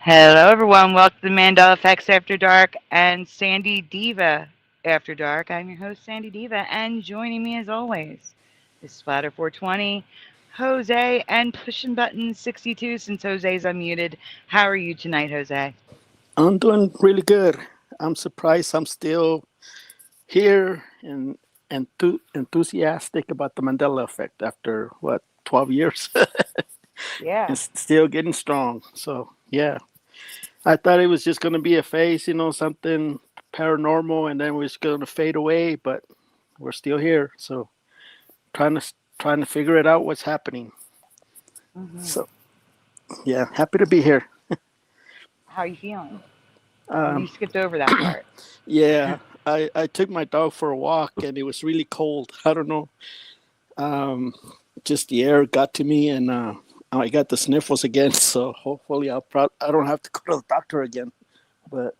Hello, everyone. Welcome to Mandela Effects After Dark and Sandy Diva After Dark. I'm your host, Sandy Diva, and joining me as always is Splatter 420, Jose, and Pushing Button 62 since Jose's unmuted. How are you tonight, Jose? I'm doing really good. I'm surprised I'm still here and enthusiastic about the Mandela effect after what 12 years. Yeah. It's still getting strong. So yeah, I thought it was just going to be a phase, something paranormal, and then we're just going to fade away. But we're still here. So trying to figure it out what's happening. hmm So yeah, happy to be here. How are you feeling? You Um, skipped over that part. yeah, I took my dog for a walk and it was really cold. I don't know. Um, just the air got to me, and I got the sniffles again. So hopefully, I don't have to go to the doctor again. But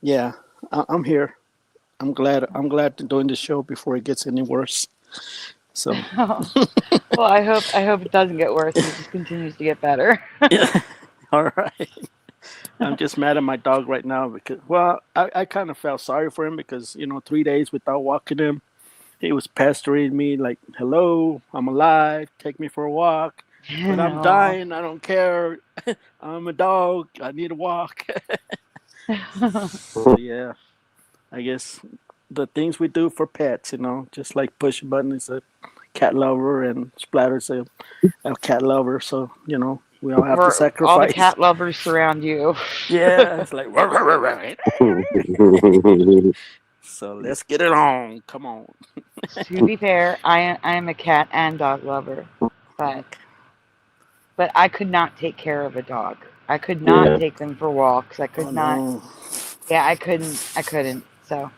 yeah, I'm here. I'm glad to doing the show before it gets any worse. So Well, I hope it doesn't get worse and it just continues to get better. yeah, all right. I'm just mad at my dog right now because I kind of felt sorry for him because 3 days without walking him, he was pestering me like, "Hello, I'm alive. Take me for a walk." But I'm Aw. dying. I don't care. I'm a dog. I need a walk. So yeah, I guess the things we do for pets, just like Push Button is a cat lover and Splatter's a cat lover. So we all have to We're all the sacrifice. cat lovers surround you. Yeah, it's like so let's get it on. Come on. To be fair, I am a cat and dog lover, but Okay. I could not take care of a dog. I could not Yeah. take them for walks. I Oh could not. no. Yeah, I couldn't. I couldn't. So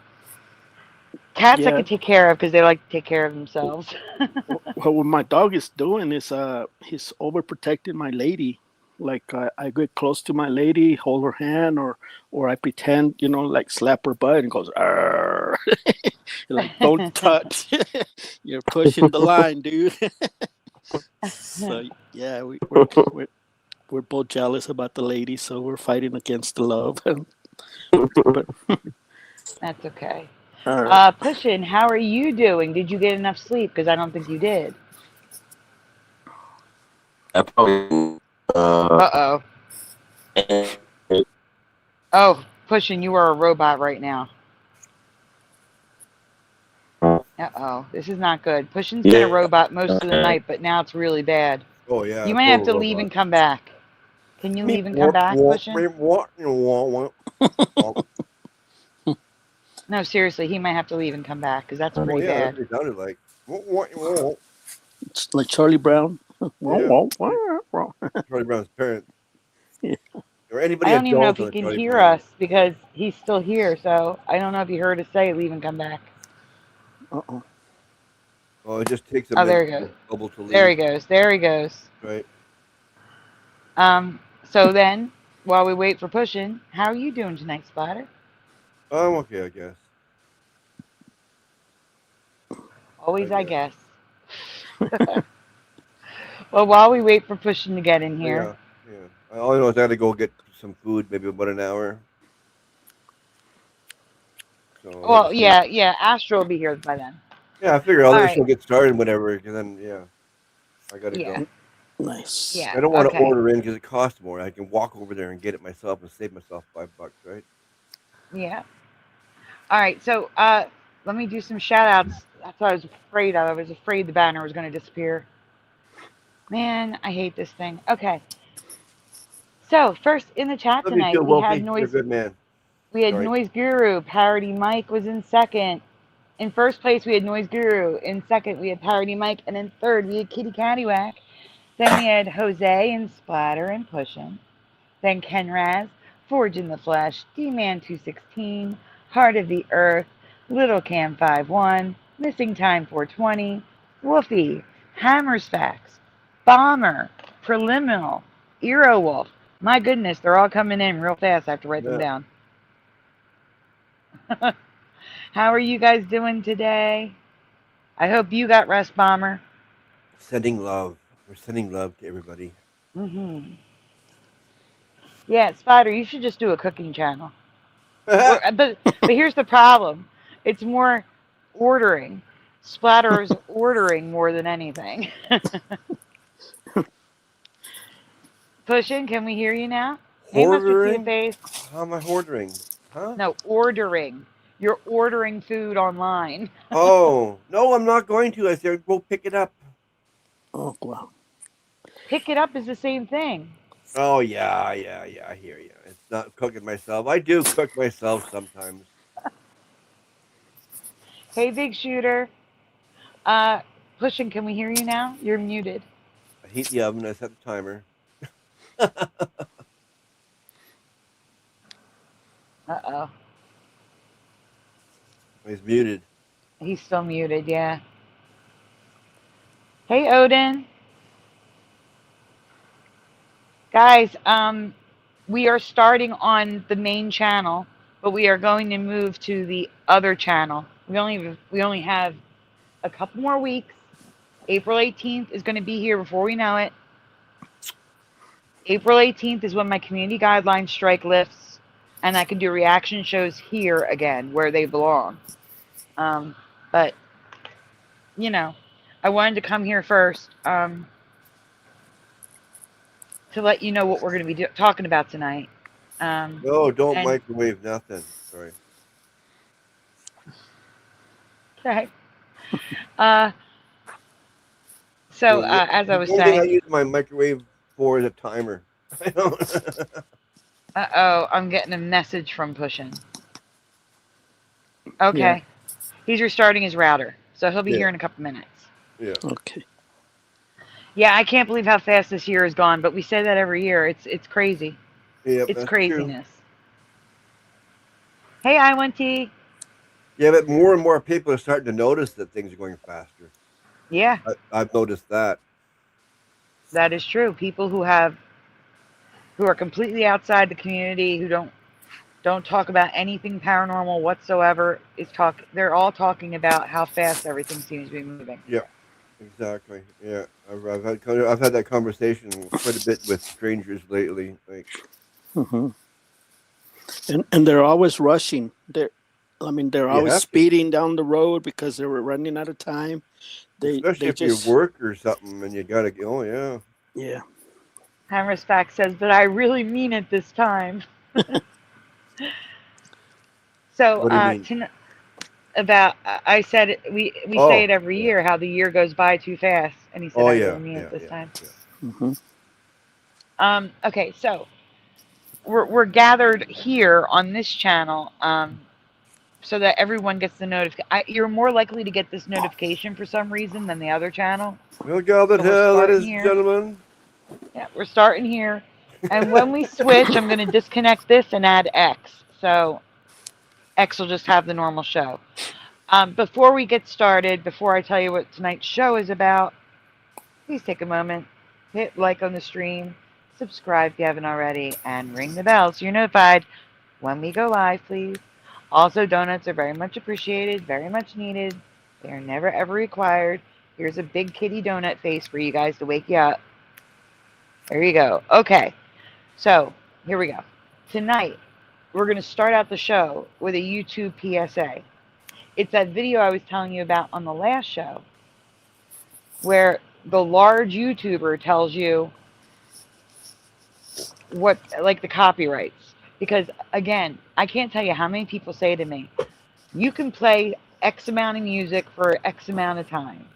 cats I Yeah. could take care of because they like to take care of themselves. Well, what my dog is doing is he's overprotecting my lady. Like I get close to my lady, hold her hand, or I pretend, like slap her butt and goes, "Arr." Like, don't touch. You're pushing the line, dude. So yeah, we're both jealous about the lady, so we're fighting against the love. But That's okay. all right. Pushin, how are you doing? Did you get enough sleep? Because I don't think you did. I probably Uh oh. Oh, Pushin, you are a robot right now. Uh oh, this is not good. Pushing's been a yeah. robot most of the night, but now it's really bad. Oh yeah, You might have total to leave robot. and come back. Can you Me leave and come what back, what Pushing? me what you want. No, seriously, he might have to leave and come back because that's Oh pretty yeah, that's bad. what it sounded like. What you want? It's like Charlie Brown. Yeah, Yeah. Charlie Brown's parents or anybody I don't even know if adult he on can Charlie hear Brown. us because he's still here. So I don't know if he heard us say leave and come back. Uh-oh. Oh, it just takes a Oh, there minute he goes. for bubble to There leave. he goes. There he goes. Right. So then, while we wait for Pushing, how are you doing tonight, Splatter? I'm okay, I guess. I Always, I guess. guess. Well, while we wait for Pushing to get in here, Yeah, yeah. I only know is I got to go get some food, maybe about an hour. So I well, just need. yeah, Astro will be here by then. Yeah, I figure I'll All let the right. show get started, and whatever. Because then, yeah, I gotta Yeah, go. Nice. yeah, I don't want to okay. order in because it costs more. I can walk over there and get it myself and save myself $5, right? Yeah. All right, so let me do some shout outs. That's what I was afraid of. I was afraid the banner was going to disappear. Man, I hate this thing. Okay, so first in the chat Love you tonight, too, Wolfie. You're a good man. We had Sorry. Noise Guru. Parody Mike was in second. In first place, we had Noise Guru. In second, we had Parody Mike, and in third, we had Kitty Cattywack. Then we had Jose and Splatter and Pushin'. Then Ken Raz, Forge in the Flesh, D-Man 216, Heart of the Earth, Little Cam 51, Missing Time 420, Woofy, Hammer's Facts, Bomber, Preliminal, Eero Wolf. My goodness, they're all coming in real fast. I have to write them Yeah. down. How are you guys doing today? I hope you got rest, Bomber. Sending love. We're sending love to everybody. Mm-hmm. Yeah, Spider, you should just do a cooking channel. But here's the problem. It's more ordering. Splatter is ordering more than anything. Pushing, can we hear you now? Hey, Mustard Seed Hoardering? Face. How am I hoarding? Huh? No, ordering. You're ordering food online. Oh, no, I'm not going to. I said go pick it up. Oh wow. Pick it up is the same thing. Oh, yeah, yeah, yeah. I hear you. It's not cooking myself. I do cook myself sometimes. Hey, Big Shooter. Uh, Pushing, can we hear you now? You're muted. I heat the oven. I set the timer. Uh-oh. He's muted. He's still muted, yeah. Hey, Odin. Guys, we are starting on the main channel, but we are going to move to the other channel. We only have a couple more weeks. April 18th is going to be here before we know it. April 18th is when my community guidelines strike lifts, and I can do reaction shows here again, where they belong. But, you know, I wanted to come here first to let you know what we're going to be talking about tonight. No, don't and- microwave nothing. Sorry. Okay. So, as I was The only thing I saying, use my microwave for is a timer. I don't. uh-oh, I'm getting a message from Pushing. Okay. Yeah. He's restarting his router, so he'll be Yeah. here in a couple minutes. Yeah. Okay. Yeah, I can't believe how fast this year has gone, but we say that every year. It's crazy. Yep, It's that's craziness. Hey, I1T. True. Yeah, but more and more people are starting to notice that things are going faster. Yeah, I've noticed that. that is true. People who are completely outside the community, who don't talk about anything paranormal whatsoever, they're all talking about how fast everything seems to be moving. Yeah, exactly. Yeah, I've had that conversation quite a bit with strangers lately. Like, Mm-hmm. And they're always rushing. They're always have to. speeding down the road because they were running out of time. especially if you work or something and you gotta go. Oh yeah. Yeah. Hammerstack says, but I really mean it this time. So, What do you mean? I said we say it every year how the year goes by too fast, and he said I really mean it this time. Yeah. Mm-hmm. Okay, so we're gathered here on this channel so that everyone gets the notification. You're more likely to get this notification for some reason than the other channel. Well, gathered here, ladies and gentlemen. Yeah, we're starting here, and when we switch, I'm going to disconnect this and add X. So X will just have the normal show. Before we get started, before I tell you what tonight's show is about, please take a moment, hit like on the stream, subscribe if you haven't already, and ring the bell so you're notified when we go live, please. Also, donuts are very much appreciated, very much needed. They are never ever required. Here's a big kitty donut face for you guys to wake you up. There you go. Okay, so here we go. Tonight, we're going to start out the show with a YouTube PSA. It's that video I was telling you about on the last show where the large YouTuber tells you what, like the copyrights. Because, again, I can't tell you how many people say to me, you can play X amount of music for X amount of time.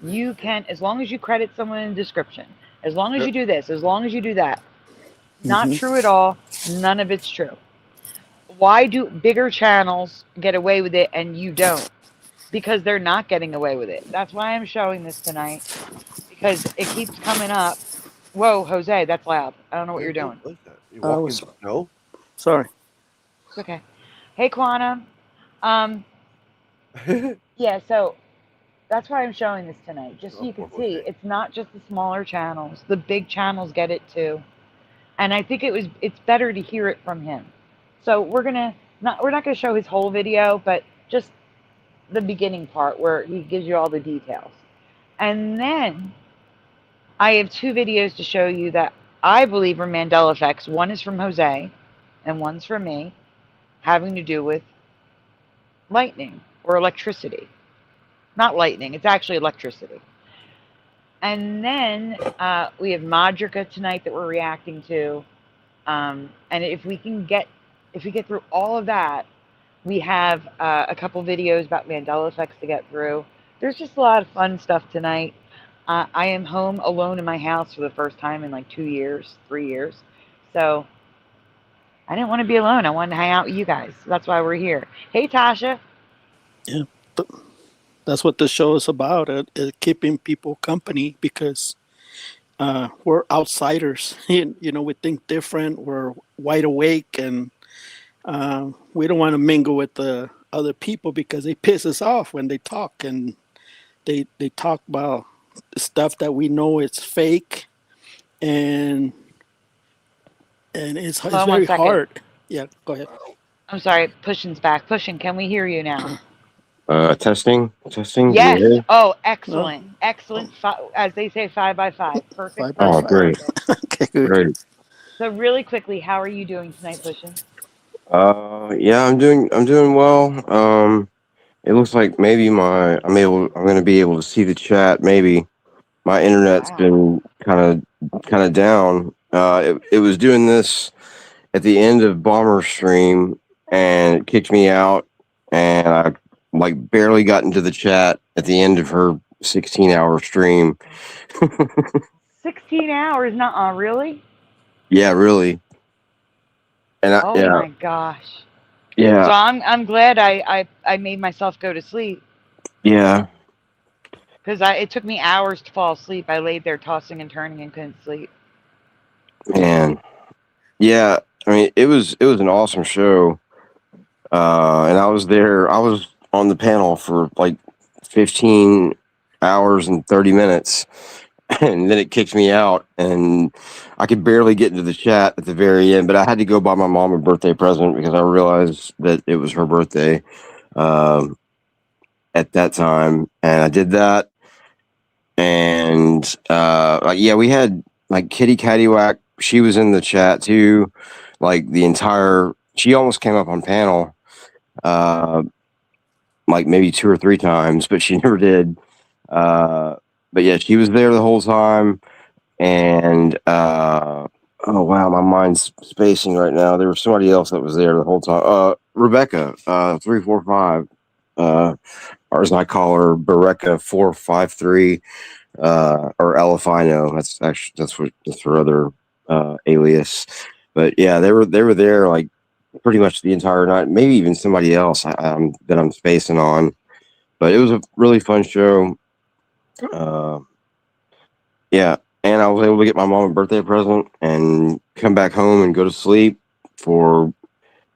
You can, as long as you credit someone in the description, as long as you do this, as long as you do that. Not true at all. None of it's true. Why do bigger channels get away with it and you don't? Because they're not getting away with it. That's why I'm showing this tonight. Because it keeps coming up. Whoa, Jose, that's loud. I don't know what you're doing. What's that? You walking in the snow? Sorry. It's okay. Hey, Quantum. Yeah, so that's why I'm showing this tonight. Just so you can see, it's not just the smaller channels. The big channels get it too. And I think it's better to hear it from him. So we're not gonna show his whole video, but just the beginning part where he gives you all the details. And then I have two videos to show you that I believe are Mandela effects. One is from Jose, and one's from me, having to do with lightning or electricity. Not lightning, it's actually electricity. And then we have Madrika tonight that we're reacting to. And if we get through all of that, we have a couple videos about Mandela effects to get through. There's just a lot of fun stuff tonight. I am home alone in my house for the first time in like 2 years, 3 years. So I didn't want to be alone. I wanted to hang out with you guys. That's why we're here. Hey, Tasha. Yeah, but that's what the show is about, keeping people company, because we're outsiders. We think different. We're wide awake, and we don't want to mingle with the other people because they piss us off when they talk, and they talk about stuff that we know it's fake, and it's Hold on very 1 second. hard. Yeah, go ahead. I'm sorry. Pushing's back. Pushing, can we hear you now? Testing. Yes. Yeah. Oh, excellent. Excellent. As they say, 5 by 5. Perfect. 5 by Oh, 5. great. Okay, good. Great. So really quickly, how are you doing tonight, Pushing? Yeah, I'm doing well. It looks like maybe I'm going to be able to see the chat. Maybe my internet's Wow. been kind of down. It was doing this at the end of Bomber's stream, and it kicked me out, and I like barely got into the chat at the end of her 16-hour stream. 16 hours? Nuh-uh, really? Yeah, really. And Oh my gosh. yeah, So I'm glad I made myself go to sleep, yeah. because it took me hours to fall asleep. I laid there tossing and turning and couldn't sleep. Man, yeah. I mean, it was an awesome show, and I was there. I was on the panel for like 15 hours and 30 minutes, and then it kicked me out, and I could barely get into the chat at the very end. But I had to go buy my mom a birthday present because I realized that it was her birthday at that time, and I did that. And yeah, we had like Kitty Caddywhack. She was in the chat too. Like she almost came up on panel, like maybe 2 or 3 times, but she never did. But yeah, she was there the whole time. And oh wow, my mind's spacing right now. There was somebody else that was there the whole time. Rebecca, 345. Or as I call her, Bereka 453. Or Elefino. That's her other alias. But yeah, they were there like pretty much the entire night. Maybe even somebody else that I'm spacing on. But it was a really fun show. Yeah, and I was able to get my mom a birthday present and come back home and go to sleep for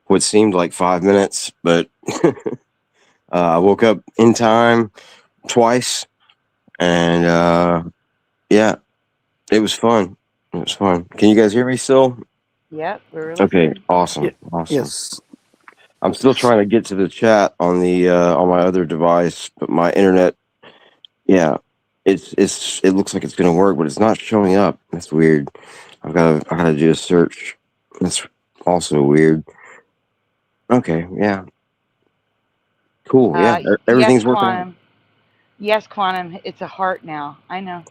what seemed like 5 minutes, but I woke up in time twice. And yeah, it was fun. It was fun. Can you guys hear me still? Yep, we're listening. Okay, awesome. Yeah. Awesome. Yes. I'm still trying to get to the chat on the on my other device, but my internet, yeah, it looks like it's gonna work, but it's not showing up. That's weird. I gotta do a search. That's also weird. Okay, yeah, cool. Yeah, everything's working out. Quantum. Yes, Quantum. It's a heart now. I know,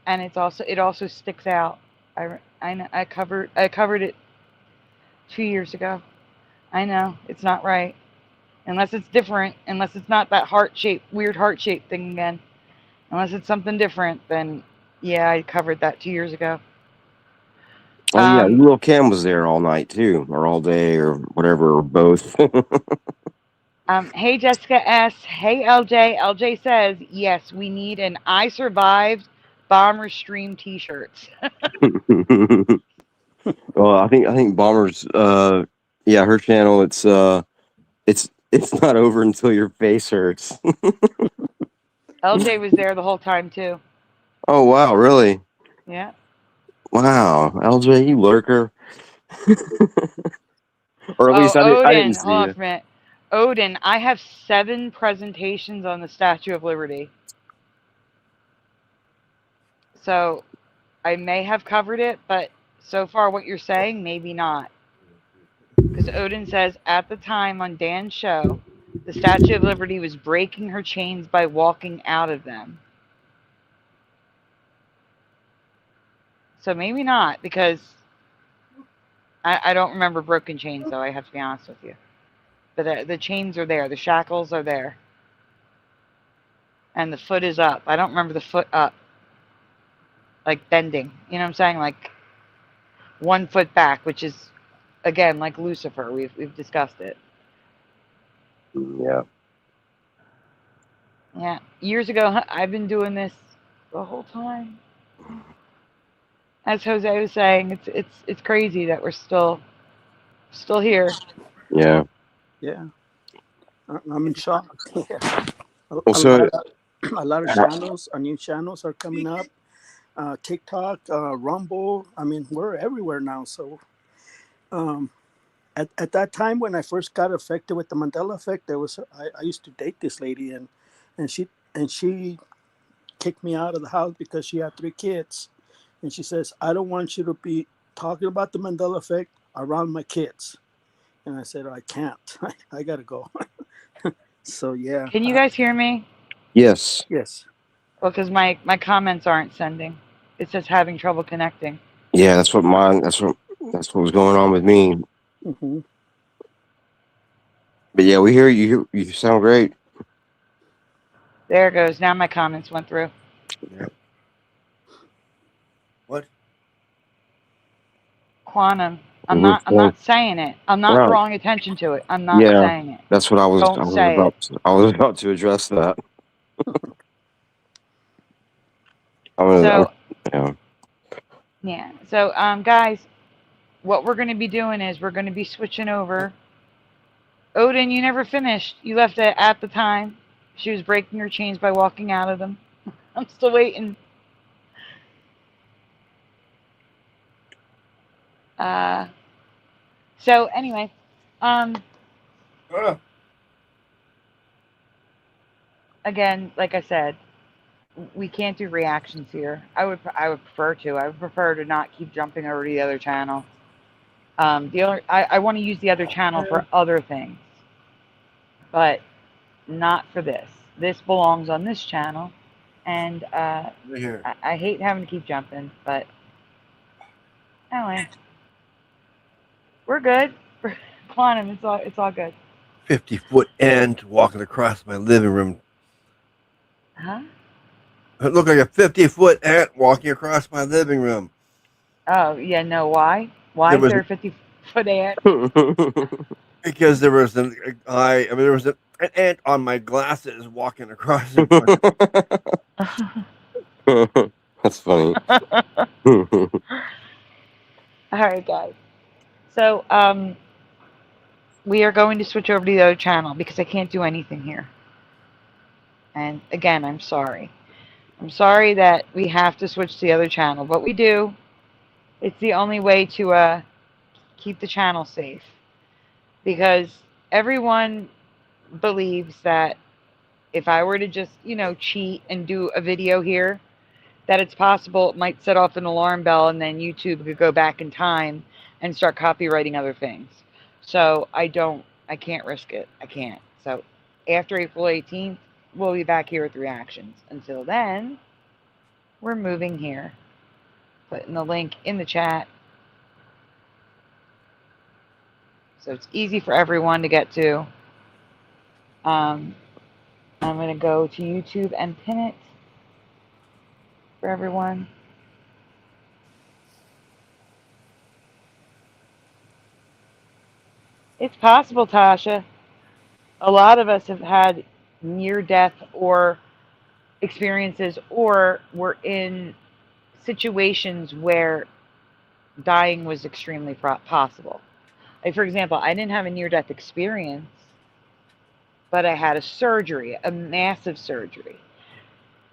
and it also sticks out. I know. I covered it 2 years ago. I know it's not right, unless it's different. Unless it's not that weird heart shaped thing again. Unless it's something different, then yeah, I covered that 2 years ago. Oh yeah, Lil Cam was there all night too, or all day, or whatever, or both. Hey Jessica S. Hey LJ. LJ says yes, we need an "I Survived" Bomber Stream T-shirts. Well, I think Bomber's yeah, her channel, it's not over until your face hurts. LJ was there the whole time too. Oh wow, really? Yeah. Wow, LJ, you lurker. Or at least I didn't see hold on you. for a minute. Odin, I have 7 presentations on the Statue of Liberty. So I may have covered it, but So far, what you're saying, maybe not. Because Odin says, at the time on Dan's show, the Statue of Liberty was breaking her chains by walking out of them. So maybe not, because I don't remember broken chains, though, I have to be honest with you. But the chains are there. The shackles are there. And the foot is up. I don't remember the foot up. Like bending. You know what I'm saying? Like 1 foot back, which is, again, like Lucifer. We've discussed it. Yeah. Yeah. Years ago, I've been doing this the whole time. As Jose was saying, it's crazy that we're still here. Yeah. Yeah. I'm in shock. Yeah. Also, A lot of channels, new channels are coming up. TikTok, Rumble. I mean, we're everywhere now. So, at that time when I first got affected with the Mandela effect, there was I used to date this lady, and she kicked me out of the house because she had 3 kids, and she says, I don't want you to be talking about the Mandela effect around my kids. And I said, I can't. I gotta go. So yeah. Can you guys hear me? yes. Yes. Well, because my comments aren't sending. It says having trouble connecting. Yeah, that's what was going on with me. Mm-hmm. But yeah, we hear you. You sound great. There it goes. Now my comments went through. Yeah. What? Quantum. I'm not saying it. I'm not Right. drawing attention to it. I'm not Yeah, saying it. that's what I was about to address that. Yeah. So guys, what we're going to be doing is we're going to be switching over. Odin, you never finished. You left it at the time. She was breaking her chains by walking out of them. I'm still waiting. So anyway, again, like I said, we can't do reactions here. I would prefer to. I would prefer to not keep jumping over to the other channel. I want to use the other channel for other things, but not for this. This belongs on this channel, and I hate having to keep jumping, but anyway, we're good. Quantum, it's all good. 50-foot ant walking across my living room. Huh? It looked like a 50-foot ant walking across my living room. Oh yeah, no. Why? Why is there a 50-foot ant? Because there was an ant on my glasses walking across. That's funny. All right, guys. So we are going to switch over to the other channel because I can't do anything here. And again, I'm sorry. I'm sorry that we have to switch to the other channel, but we do. It's the only way to keep the channel safe, because everyone believes that if I were to just, cheat and do a video here, that it's possible it might set off an alarm bell and then YouTube could go back in time and start copywriting other things. So I can't risk it. I can't. So after April 18th, we'll be back here with reactions. Until then, we're moving here. Putting the link in the chat. So it's easy for everyone to get to. I'm going to go to YouTube and pin it for everyone. It's possible, Tasha. A lot of us have had near-death or experiences, or were in situations where dying was extremely possible. Like, for example, I didn't have a near-death experience, but I had a surgery, a massive surgery.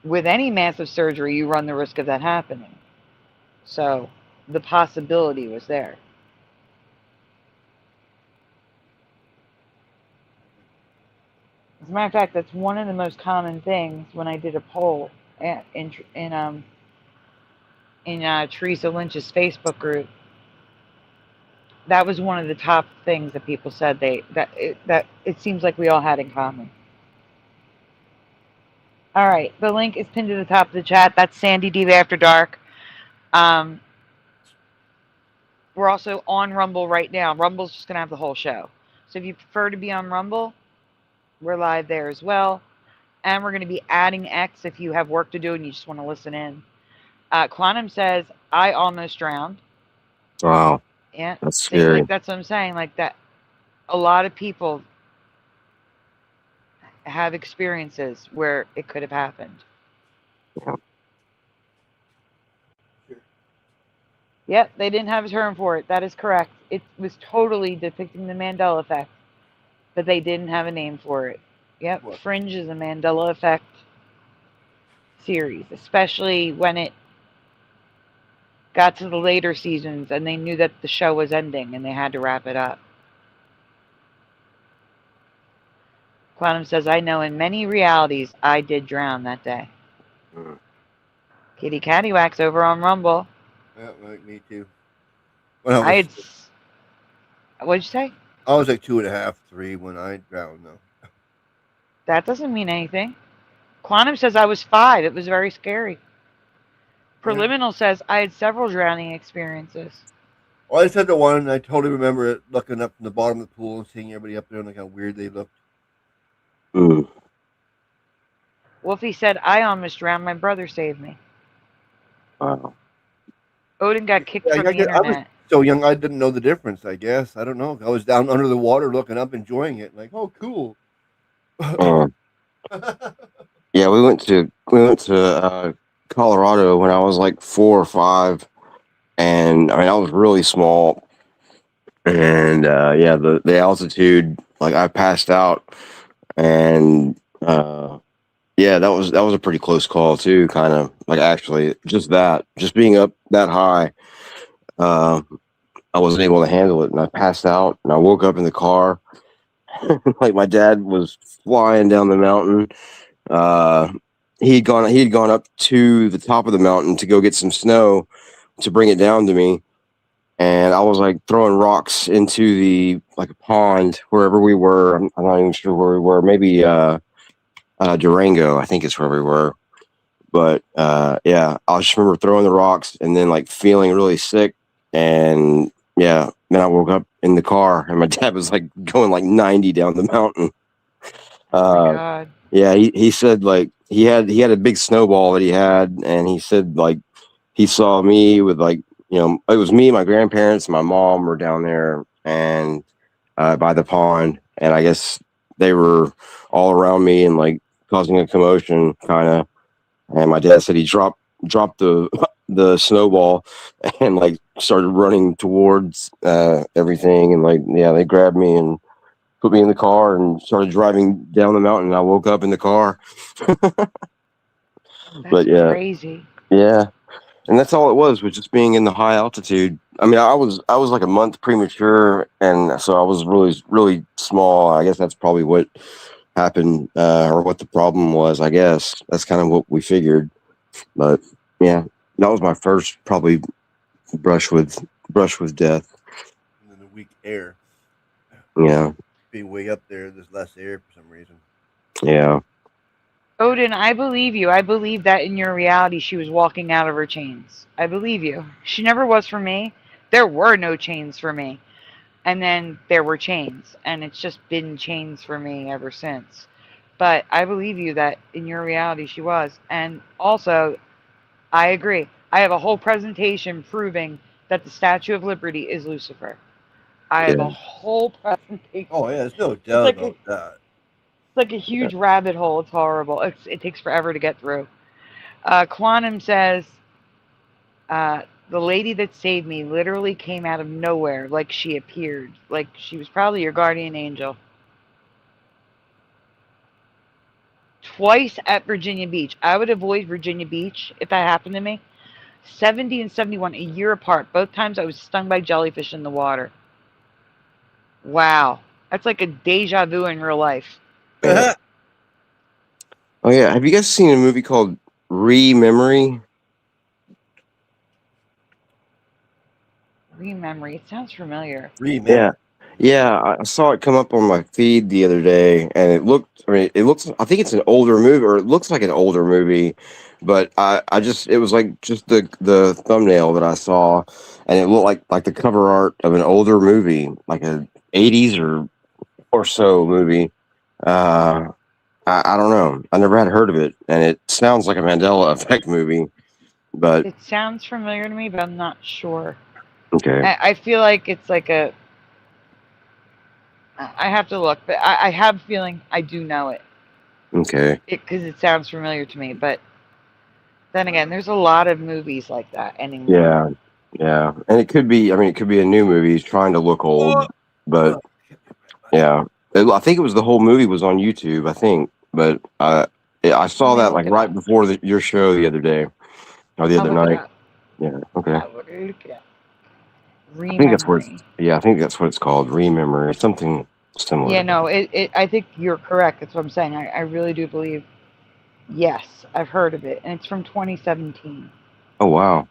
With any massive surgery, you run the risk of that happening. So the possibility was there. As a matter of fact, that's one of the most common things when I did a poll in Teresa Lynch's Facebook group. That was one of the top things that people said that it seems like we all had in common. All right, the link is pinned to the top of the chat. That's Sandy Diva After Dark. Um, we're also on Rumble right now. Rumble's just gonna have the whole show. So if you prefer to be on Rumble, we're live there as well. And we're gonna be adding X if you have work to do and you just want to listen in. Quantum says, I almost drowned. Wow, Yeah. that's See, scary. like that's what I'm saying. Like that a lot of people have experiences where it could have happened. Yeah. Yep, they didn't have a term for it. That is correct. It was totally depicting the Mandela effect, but they didn't have a name for it. Yep, What? Fringe is a Mandela effect series, especially when it got to the later seasons and they knew that the show was ending and they had to wrap it up. Quantum says, I know in many realities I did drown that day. Mm. Kitty Cattywax over on Rumble. Yeah, like me too. When What'd you say? I was like 2.5, 3 when I drowned though. That doesn't mean anything. Quantum says I was 5. It was very scary. Preliminal says I had several drowning experiences. Well, I said the one, and I totally remember it, looking up from the bottom of the pool and seeing everybody up there and like how weird they looked. Mm. Wolfie said I almost drowned. My brother saved me. Wow. Odin got kicked from the I was internet. so young, I didn't know the difference. I guess I don't know. I was down under the water, looking up, enjoying it, like, oh, cool. Yeah, we went to Colorado when I was like 4 or 5, and I mean I was really small, and yeah, the altitude, like I passed out, and yeah, that was a pretty close call too, kind of like actually just being up that high, uh, I wasn't able to handle it, and I passed out, and I woke up in the car, like my dad was flying down the mountain. Uh, he had gone up to the top of the mountain to go get some snow to bring it down to me, and I was like throwing rocks into the like a pond wherever we were. I'm not even sure where we were. Maybe Durango, I think is where we were. But yeah, I just remember throwing the rocks and then like feeling really sick, and yeah, then I woke up in the car and my dad was like going like 90 down the mountain. Oh my Uh, God. yeah, he said like he had a big snowball that he had, and he said like he saw me with like, it was me, my grandparents, and my mom were down there and by the pond, and I guess they were all around me and like causing a commotion, kind of. And my dad said he dropped the the snowball and like started running towards everything, and like yeah, they grabbed me and put me in the car and started driving down the mountain. I woke up in the car. That's But yeah, crazy. yeah, and that's all it was just being in the high altitude. I mean, I was like a month premature, and so I was really really small. I guess that's probably what happened, or what the problem was. I guess that's kind of what we figured. But yeah, that was my first probably brush with death. And then the weak air. Yeah, Being way up there, there's less air for some reason. yeah, Odin, I believe you. I believe that in your reality she was walking out of her chains. I believe you. She never was for me. There were no chains for me. And then there were chains. And it's just been chains for me ever since. But I believe you that in your reality she was. And also, I agree. I have a whole presentation proving that the Statue of Liberty is Lucifer. I have a yeah. whole presentation. Oh yeah, there's no It's doubt about that. like a huge rabbit hole. It's horrible. It takes forever to get through. Quantum says, the lady that saved me literally came out of nowhere, like she appeared. Like she was probably your guardian angel. Twice at Virginia Beach. I would avoid Virginia Beach if that happened to me. 70 and 71, a year apart. Both times I was stung by jellyfish in the water. Wow. That's like a deja vu in real life. Oh yeah, have you guys seen a movie called Re-Memory? Rememory. It sounds familiar. Yeah. Yeah, I saw it come up on my feed the other day, and it looked. I mean, it looks. I think it's an older movie, or it looks like an older movie, but I just, it was like just the thumbnail that I saw, and it looked like the cover art of an older movie, like a '80s or so movie. Uh, I don't know. I never had heard of it, and it sounds like a Mandela effect movie, but It sounds familiar to me, but I'm not sure. okay, I feel like it's like a. I have to look, but I have a feeling I do know it okay. because it sounds familiar to me. But then again, there's a lot of movies like that anymore. Yeah, yeah, and it could be. I mean, it could be a new movie. He's trying to look old, but yeah, I think it was the whole movie was on YouTube. I think, but I saw Let me that look like it right up. before your show the other day or the I'll other look it night. up. Yeah, okay. I will look it up. I think that's what. Rememory. Yeah, I think that's what it's called. Rememory, something similar Yeah, to that. no, I think you're correct. That's what I'm saying. I really do believe. Yes, I've heard of it, and it's from 2017. Oh wow,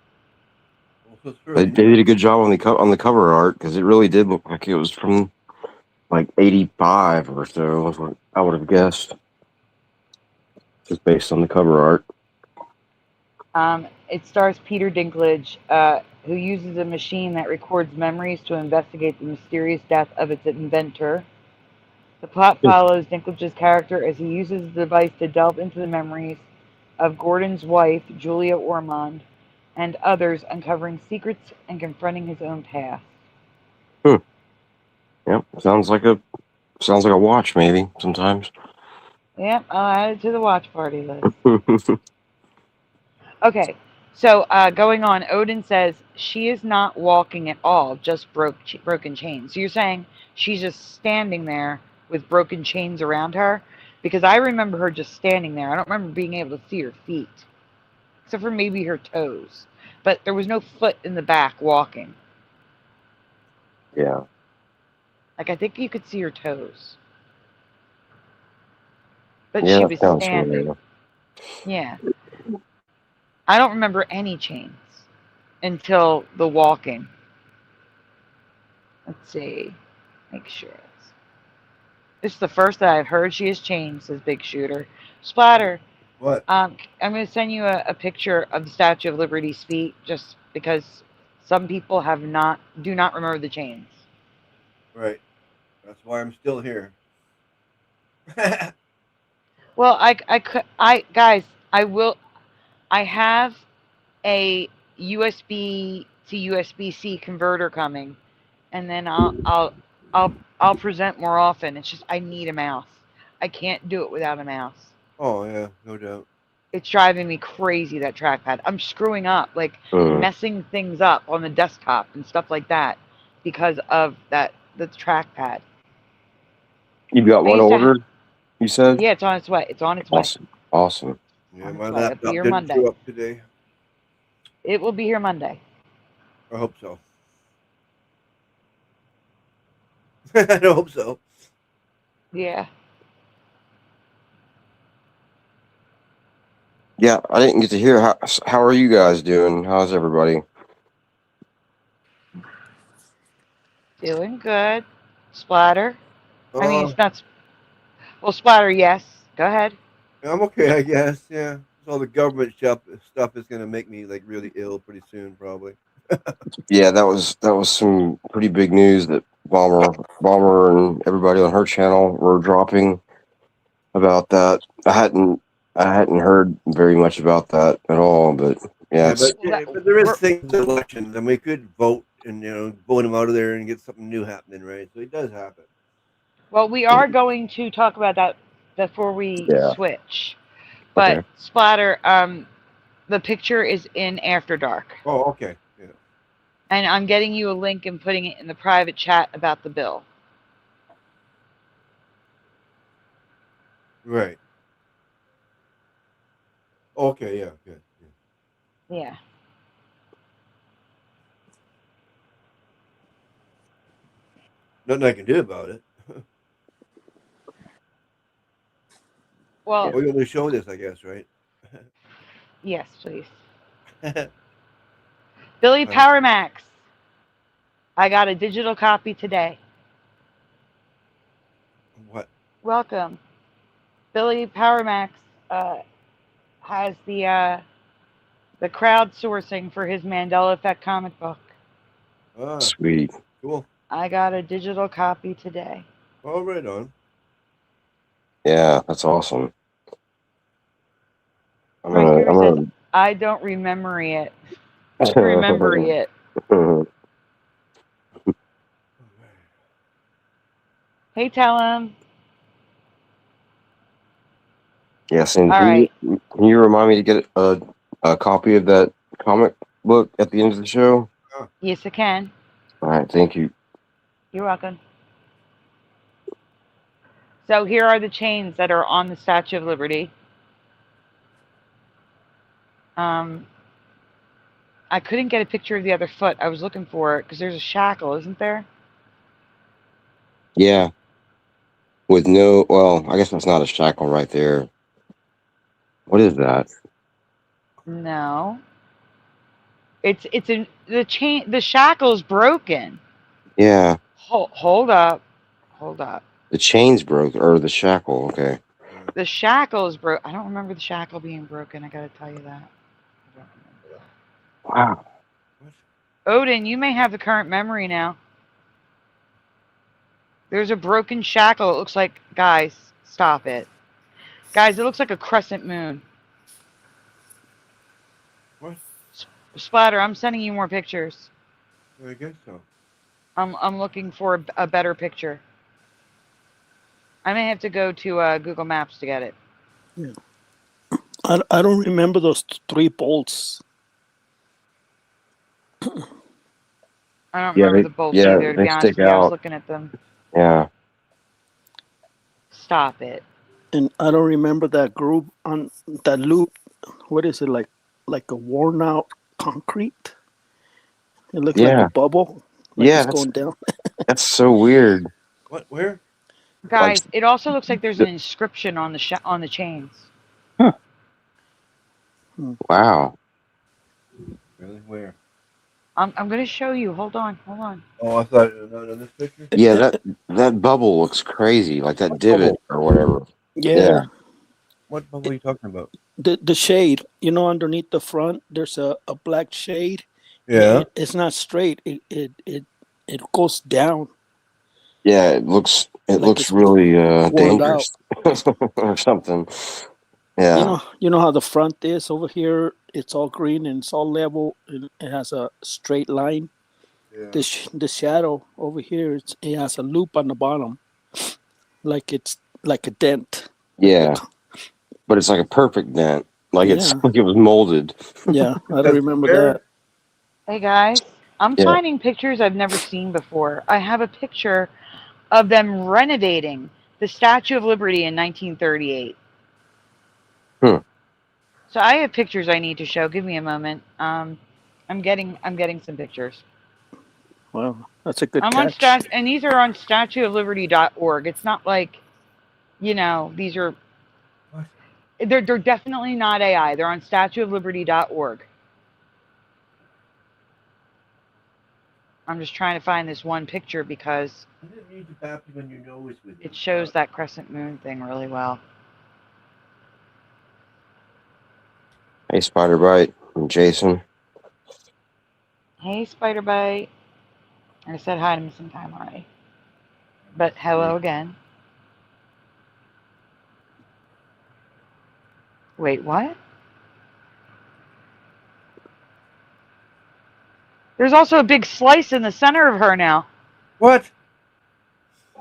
Also they true. did a good job on the cover art because it really did look like it was from like '85 or so. Was what I would have guessed, just based on the cover art. It stars Peter Dinklage, who uses a machine that records memories to investigate the mysterious death of its inventor. The plot follows Dinklage's character as he uses the device to delve into the memories of Gordon's wife, Julia Ormond, and others, uncovering secrets and confronting his own past. Hmm. Yep, sounds like a watch maybe sometimes. Yep, I'll add it to the watch party list. Okay, so going on, Odin says she is not walking at all, just broken chains. So you're saying she's just standing there with broken chains around her? Because I remember her just standing there. I don't remember being able to see her feet, except for maybe her toes. But there was no foot in the back walking. Yeah. Like, I think you could see her toes. But Yeah, she that was sounds standing. familiar. Yeah. I don't remember any chains until the walking. Let's see. Make sure. It's the first that I've heard she has changed, says Big Shooter. Splatter, What? I'm going to send you a picture of the Statue of Liberty's feet just because some people do not remember the chains. Right. That's why I'm still here. Well, guys, I have a USB to USB-C converter coming, and then I'll present more often. It's just I need a mouse. I can't do it without a mouse. Oh yeah, no doubt. It's driving me crazy, that trackpad. I'm screwing up, like Mm. messing things up on the desktop and stuff like that because of the trackpad. You've got I one used to order, you said? yeah, it's on its way. It's on its way. Awesome. Yeah, On my its way. It'll be laptop here didn't Monday. show up today. It will be here Monday. I hope so. I hope so. Yeah. Yeah, I didn't get to hear how are you guys doing? How's everybody? Doing good. Splatter. I mean, Uh, it's not. Well, Splatter, yes. Go ahead. I'm okay, I guess. Yeah, all the government stuff is gonna make me like really ill pretty soon, probably. Yeah, that was some pretty big news that Bomber and everybody on her channel were dropping about that. I hadn't heard very much about that at all, but yeah, Yeah, it's but there is things in elections, and we could vote and vote him out of there and get something new happening, right? So it does happen. Well, we are going to talk about that before we yeah, switch. But okay. Splatter, the picture is in After Dark. Oh, okay. Yeah. And I'm getting you a link and putting it in the private chat about the bill. Right. Okay. Yeah. Good. Yeah. Yeah. Nothing I can do about it. Well, We're going to show this, I guess, right? yes, please. Billy Power Max. I got a digital copy today. What? Welcome. Billy Powermax has the crowdsourcing for his Mandela Effect comic book. Ah, Sweet. cool. I got a digital copy today. All right on. Yeah, that's awesome. I'm Noise gonna. Guru says, I'm I don't remember it. gonna. Remember it. Hey, tell him. Yes, and All right. can you remind me to get a copy of that comic book at the end of the show? Yes, I can. All right, thank you. You're welcome. So here are the chains that are on the Statue of Liberty. I couldn't get a picture of the other foot. I was looking for it because there's a shackle, isn't there? Yeah, with no. Well, I guess that's not a shackle right there. What is that? No. It's in the chain. The shackle's broken. Yeah, Hold up. Hold up. the chain's broke or the shackle. Okay. The shackle is broke. I don't remember the shackle being broken. I gotta tell you that. I don't remember that. Wow. What? Odin, you may have the current memory now. There's a broken shackle. It looks like, guys, stop it. Guys, it looks like a crescent moon. What? Splatter, I'm sending you more pictures. I guess so. I'm looking for a better picture. I may have to go to Google Maps to get it. Yeah. I don't remember those 3 bolts. I don't Yeah, remember the bolts either, to they be honest stick with you. I was out. looking at them. Yeah. Stop it. And I don't remember that groove on that loop. What is it, like a worn out concrete? It looks like a Yeah. bubble, like Yeah, it's going down. that's so weird. What? Where? Like, Guys, it also looks like there's an inscription on the chains. wow. Really? Where? I'm gonna show you. Hold on. Oh, I thought not in this picture. Yeah, that bubble looks crazy, like that divot or whatever. Yeah. What bubble are you talking about? The shade, underneath the front, there's a black shade. Yeah. It's not straight. It goes down. Yeah, it looks Like it's really worn out. dangerous or something. Yeah. You know how the front is over here. It's all green and it's all level. And it has a straight line. Yeah. The shadow over here, it has a loop on the bottom, like it's like a dent. Yeah. But it's like a perfect dent. Like it's Yeah. like it was molded. Yeah, I don't remember that. Hey guys, I'm Yeah. finding pictures I've never seen before. I have a picture of them renovating the Statue of Liberty in 1938. So I have pictures I need to show. Give me a moment. I'm getting some pictures. Well, that's a good I'm on catch. and these are on statueofliberty.org. It's not like, these are. What? They're definitely not AI. They're on statueofliberty.org. I'm just trying to find this one picture because I didn't need to tap you when you know it's with you. it shows that crescent moon thing really well. Hey, Spider Bite and Jason. Hey, Spider Bite. I said hi to me sometime already. But hello again. Wait, what? There's also a big slice in the center of her now. What?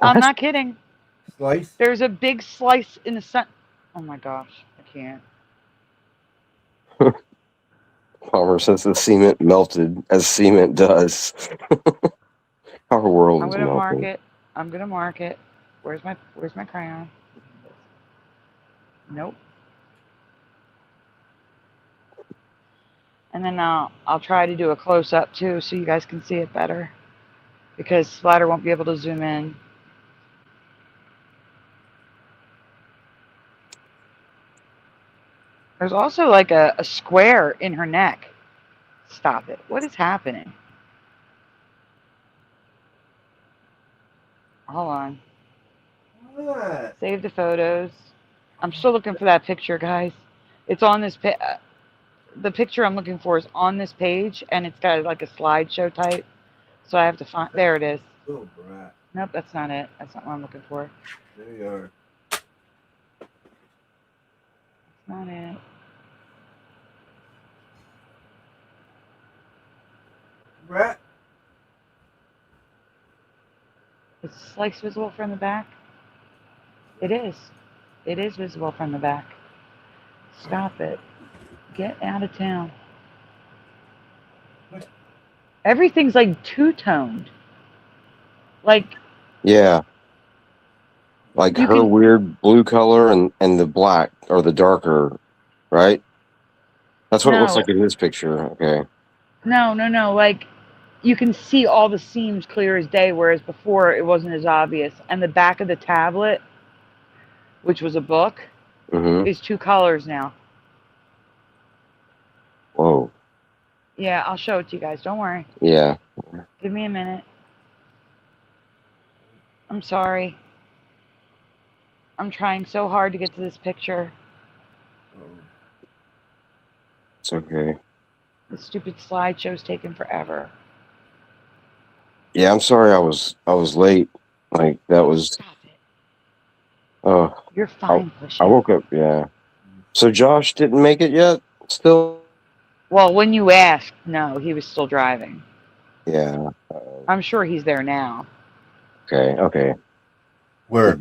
I'm not kidding. Slice? There's a big slice in the center. Oh my gosh, I can't. Palmer says the cement melted as cement does. Our world I'm is gonna mark melting. it. I'm gonna mark it. Where's my crayon? Nope. And then I'll try to do a close up too, so you guys can see it better, because Splatter won't be able to zoom in. There's also like a square in her neck. Stop it. What is happening? Hold on. What? Save the photos. I'm still looking for that picture, guys. It's on this the picture I'm looking for is on this page, and it's got like a slideshow type. So I have to find. There it is. Little brat. Nope, that's not it. That's not what I'm looking for. There you are. That's not it. Brat. It's like visible from the back. It is. It is visible from the back. Stop it. Get out of town. What? Everything's like two-toned. Like, Yeah. Like You her can- weird blue color and the black or the darker, right? That's what it looks No. like in this picture. Okay. no. Like, you can see all the seams clear as day, whereas before it wasn't as obvious. And the back of the tablet, which was a book, Mm-hmm. is two colors now. Whoa. Yeah, I'll show it to you guys. Don't worry. Yeah. Give me a minute. I'm sorry. I'm trying so hard to get to this picture. It's okay. The stupid slideshow's taking forever. Yeah, I'm sorry I was late. Like that was Stop it. oh You're fine, I Pushing. woke up, yeah. So Josh didn't make it yet? Still? Well, when you asked, no, he was still driving. Yeah. I'm sure he's there now. Okay. Where?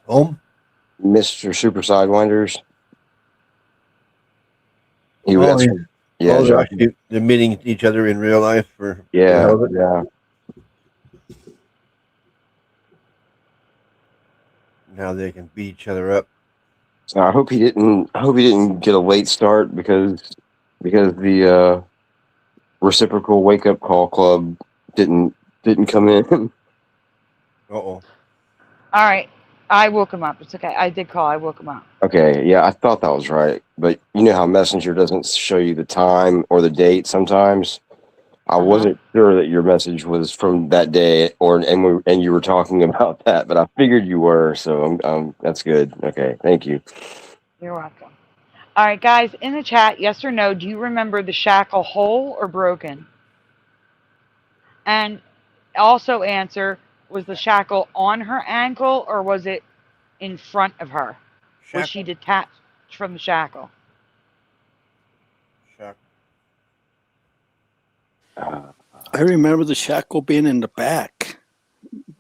Home? Mr. Super Sidewinders. He Oh, was yeah. yeah, Oh, Josh. they're meeting each other in real life for Yeah, hell of it? yeah. Now they can beat each other up. So I hope he didn't get a late start because the reciprocal wake up call club didn't come in. Uh-oh. All right. I woke him up. It's okay. I did call. I woke him up. Okay, yeah, I thought that was right. But you know how Messenger doesn't show you the time or the date sometimes? I wasn't sure that your message was from that day and you were talking about that, but I figured you were, so that's good. Okay, thank you. You're welcome. All right, guys, in the chat, yes or no, do you remember the shackle whole or broken? And also answer, was the shackle on her ankle or was it in front of her? Shackle. Was she detached from the shackle? Shackle. I remember the shackle being in the back.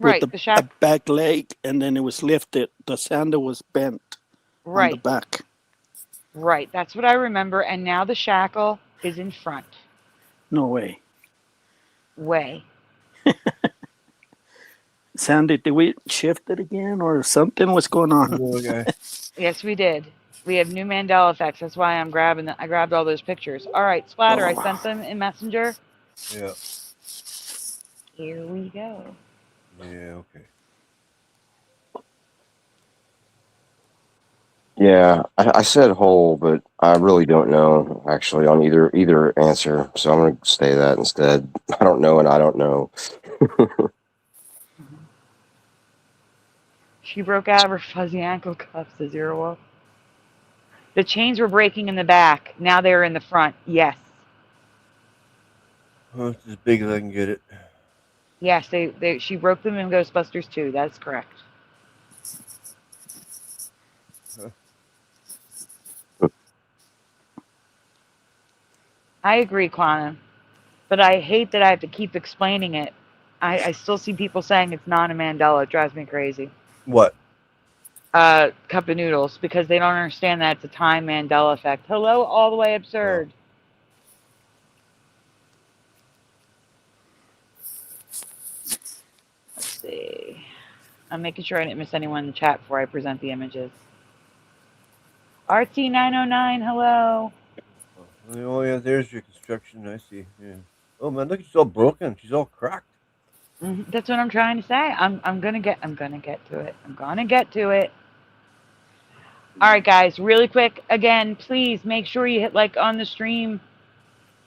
Right, With the a shackle. back leg, and then it was lifted. The sandal was bent on the Right, back. right. That's what I remember. And now the shackle is in front. No way. Way. Sandy, did we shift it again or something? What's going on? Okay. Yes, we did. We have new Mandela effects. That's why I'm grabbing. I grabbed all those pictures. All right, Splatter. I sent them in Messenger. Yeah. Here we go. Yeah, okay. Yeah, I said whole, but I really don't know actually on either answer. So I'm going to say that instead. I don't know and I don't know. She broke out of her fuzzy ankle cuffs, the Zero Wolf. The chains were breaking in the back. Now they're in the front. Yes. Well, it's as big as I can get it. Yes, she broke them in Ghostbusters 2. That's correct. I agree, Quantum. But I hate that I have to keep explaining it. I still see people saying it's not a Mandela. It drives me crazy. What? Cup of noodles, because they don't understand that it's a time Mandela effect. Hello, all the way absurd. Let's see. I'm making sure I didn't miss anyone in the chat before I present the images. RT909, hello. Oh, yeah, there's your construction. I see. Yeah. Oh, man, look, she's all broken. She's all cracked. That's what I'm trying to say. I'm gonna get to it. I'm gonna get to it. All right, guys, really quick. Again, please make sure you hit like on the stream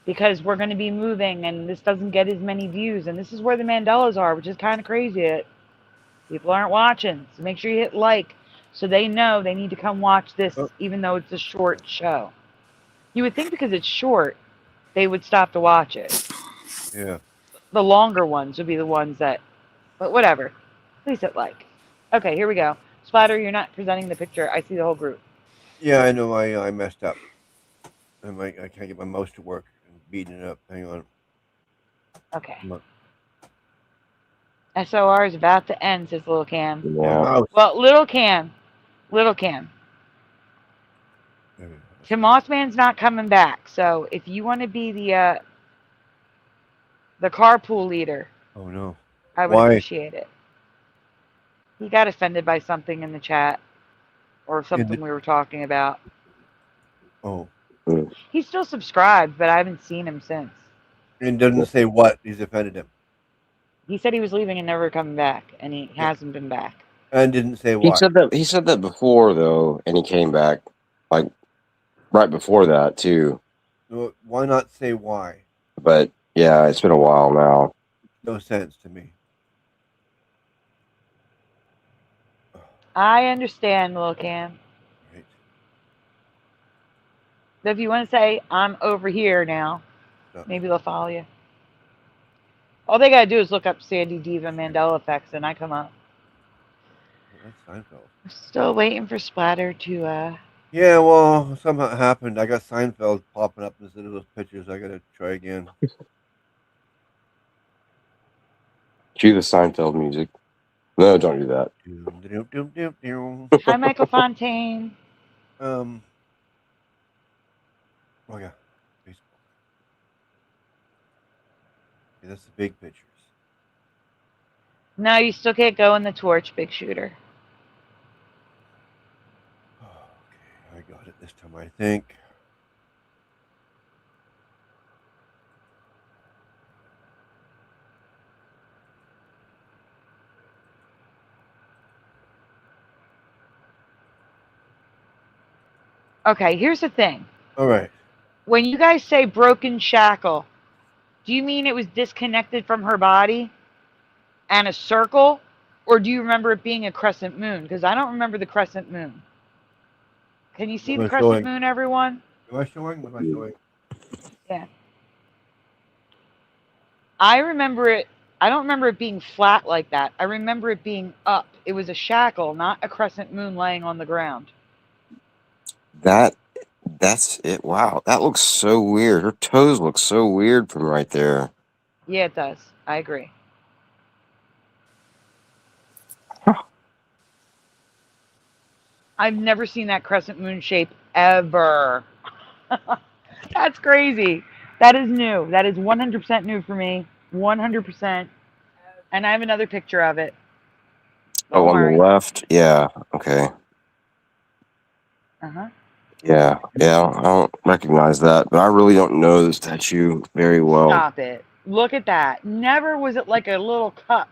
because we're gonna be moving and this doesn't get as many views. And this is where the Mandelas are, which is kind of crazy. People aren't watching, so make sure you hit like so they know they need to come watch this, Oh. even though it's a short show. You would think because it's short, they would stop to watch it. Yeah. The longer ones would be the ones that, but whatever. Please hit like. Okay, here we go. Splatter, you're not presenting the picture. I see the whole group. Yeah, I know. I messed up. I can't get my mouse to work. I'm beating it up. Hang on. Okay. Come on. SOR is about to end, says Little Cam. My Yeah. mouse. Well, Little Cam. There we go. Tim Mossman's not coming back, so if you want to be the carpool leader, Oh no. I would Why? appreciate it. He got offended by something in the chat or something we were talking about. Oh. He's still subscribed, but I haven't seen him since. And doesn't say what he's offended him. He said he was leaving and never coming back, and he hasn't been back. And didn't say He why. said that before though, and he came back like right before that too. So why not say why? But yeah, it's been a while now. No sense to me. I understand, Lil Cam. Right. If you want to say, I'm over here now, No. maybe they'll follow you. All they got to do is look up Sandy Diva Mandela effects, and I come up. That's Seinfeld. We're still waiting for Splatter to, Yeah, well, somehow it happened. I got Seinfeld popping up instead of those pictures. I gotta try again. Cue the Seinfeld music. No, don't do that. Hi, Michael Fontaine. Oh yeah, Facebook. Okay, that's the big pictures. No, you still can't go in the torch, big shooter. Okay, I got it this time, I think. Okay, here's the thing. All right. When you guys say broken shackle, do you mean it was disconnected from her body and a circle? Or do you remember it being a crescent moon? Because I don't remember the crescent moon. Can you see the crescent moon, everyone? Am I showing? Am I showing? Yeah. I remember it. I don't remember it being flat like that. I remember it being up. It was a shackle, not a crescent moon laying on the ground. That's it. Wow, that looks so weird. Her toes look so weird from right there. Yeah, it does. I agree. Huh. I've never seen that crescent moon shape ever. That's crazy. That is new. That is 100% new for me. 100%. And I have another picture of it. Don't on worry. the left. Yeah. Okay. Uh-huh. Yeah. I don't recognize that, but I really don't know the statue very well. Stop it. Look at that. Never was it like a little cup.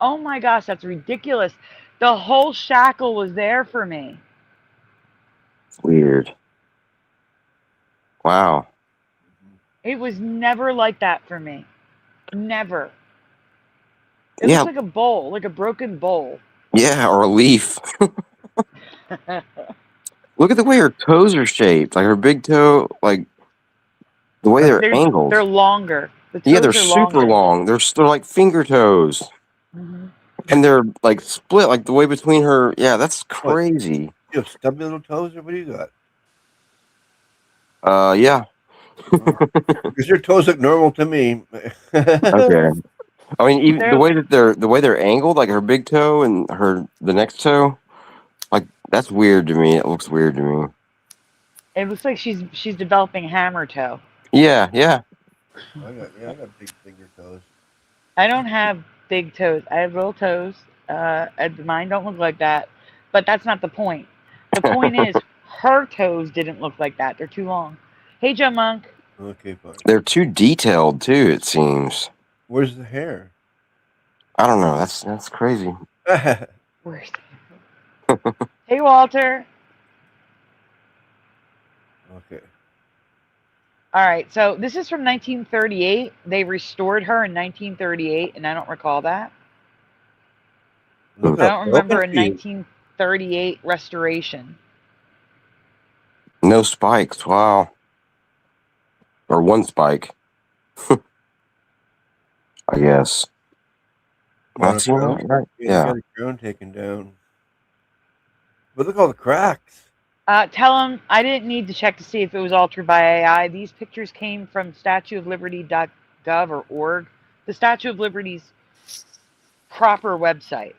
Oh my gosh, that's ridiculous. The whole shackle was there for me. Weird. Wow. It was never like that for me. Never. It Yeah. looks like a bowl, like a broken bowl. Yeah, or a leaf. Look at the way her toes are shaped. Like her big toe, like the way they're angled. They're longer. The toes Yeah, they're are super longer. long. They're like finger toes. Mm-hmm. And they're like split, like the way between her. Yeah, that's crazy. You have stubby little toes, or what do you got? Yeah. Because your toes look normal to me. Okay. I mean, even They're- the way they're angled, like her big toe and the next toe, like that's weird to me. It looks weird to me. It looks like she's developing hammer toe. Yeah. I got big finger toes. I don't have big toes. I have little toes. And mine don't look like that. But that's not the point. The point is her toes didn't look like that. They're too long. Hey, Joe Monk. Okay, fine. They're too detailed too. It seems. Where's the hair? I don't know. That's crazy. Where's Hey, Walter. Okay. All right, so this is from 1938. They restored her in 1938, and I don't recall that. Look I at don't remember a open field. 1938 restoration. No spikes. Wow. Or one spike. I guess. On a That's drone. right. Yeah, you Yeah. got a drone taken down. But look at all the cracks. Tell them I didn't need to check to see if it was altered by AI. These pictures came from statueofliberty.gov or org, the Statue of Liberty's proper website.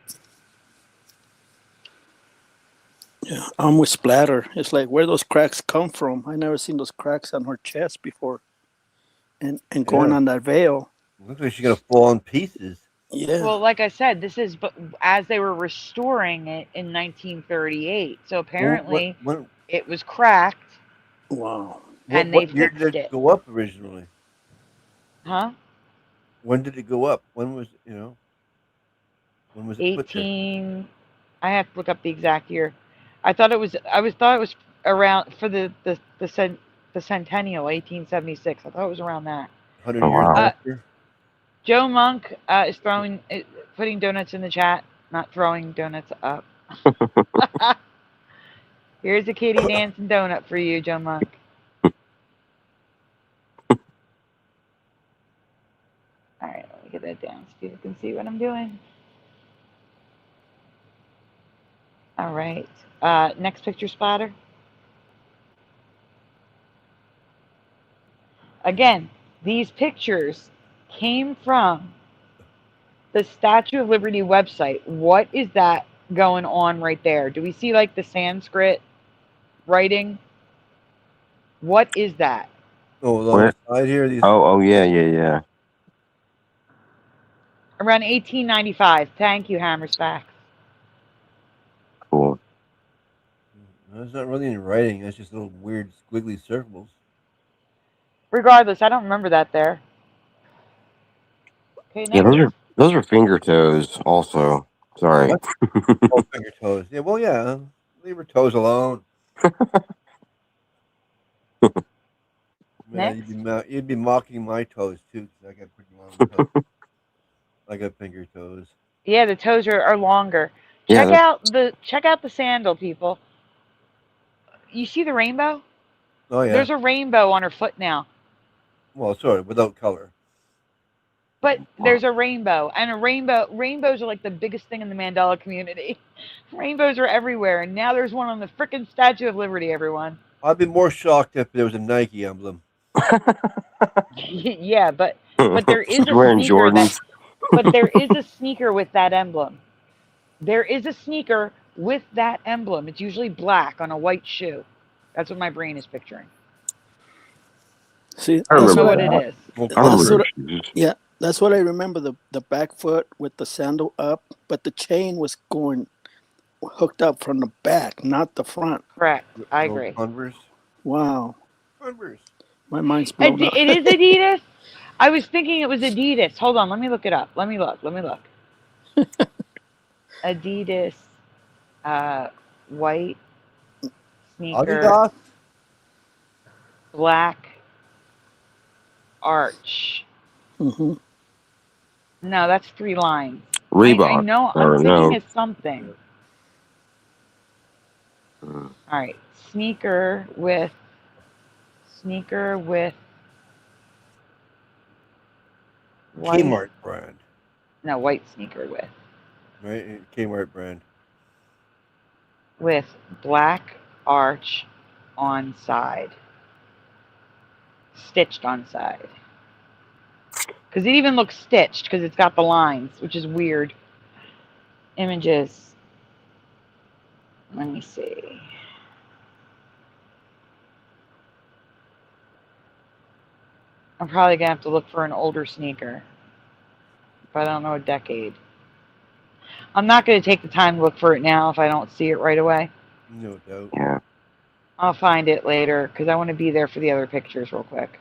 Yeah, I'm with Splatter. It's like where those cracks come from. I never seen those cracks on her chest before, and going Yeah. on that veil. Looks like she's gonna fall in pieces. Yeah. Well, like I said, this is as they were restoring it in 1938. So apparently When it was cracked Wow. and they what year fixed did it it. go up originally? Huh? When did it go up? When was when was it put there? 18. I have to look up the exact year. I thought it was around for the centennial, 1876. I thought it was around that. 100 Oh, years wow. after. Joe Monk is putting donuts in the chat, not throwing donuts up. Here's a kitty dancing donut for you, Joe Monk. All right, let me get that down so people can see what I'm doing. All right, next picture, Splatter. Again, these pictures came from the Statue of Liberty website. What is that going on right there? Do we see like the Sanskrit writing? What is that? Oh, along Where? the side here, these. Oh, yeah. Around 1895. Thank you, Hammersback. Cool. That's not really in writing. That's just little weird squiggly circles. Regardless, I don't remember that there. Okay, Yeah, next. those are finger toes also. Sorry. What? Oh, finger toes. Yeah, well, yeah. Leave her toes alone. Man, Next. you'd be mocking my toes too, because I got pretty long toes. I got finger toes. Yeah, the toes are longer. Yeah, Check out the sandal, people. You see the rainbow? Oh yeah. There's a rainbow on her foot now. Well, sort of without color. But there's a rainbow, and rainbows are like the biggest thing in the Mandela community. Rainbows are everywhere, and now there's one on the frickin' Statue of Liberty, everyone. I'd be more shocked if there was a Nike emblem. Yeah, but there is She's a wearing sneaker Jordans. but there is a sneaker with that emblem. There is a sneaker with that emblem. It's usually black on a white shoe. That's what my brain is picturing. See, I I don't that's know remember what what it is. Well, I remember that's those what shoes. yeah, that's what I remember, the back foot with the sandal up, but the chain was going hooked up from the back, not the front. Correct. I those agree. Converse. Wow. Converse. My mind's blown up. It is Adidas. I was thinking it was Adidas. Hold on, let me look it up. Let me look. Adidas, white sneaker, Adidas. black arch. Hmm. No, that's 3 lines. Reebok. I know. I'm Or thinking no. it's something. Mm. All right, sneaker with white. Kmart brand. No, white sneaker Right? Kmart brand. with black arch on side, stitched on side. Because it even looks stitched because it's got the lines, which is weird. Images. Let me see. I'm probably going to have to look for an older sneaker. But I don't know a decade. I'm not going to take the time to look for it now if I don't see it right away. No doubt. Yeah. I'll find it later because I want to be there for the other pictures real quick.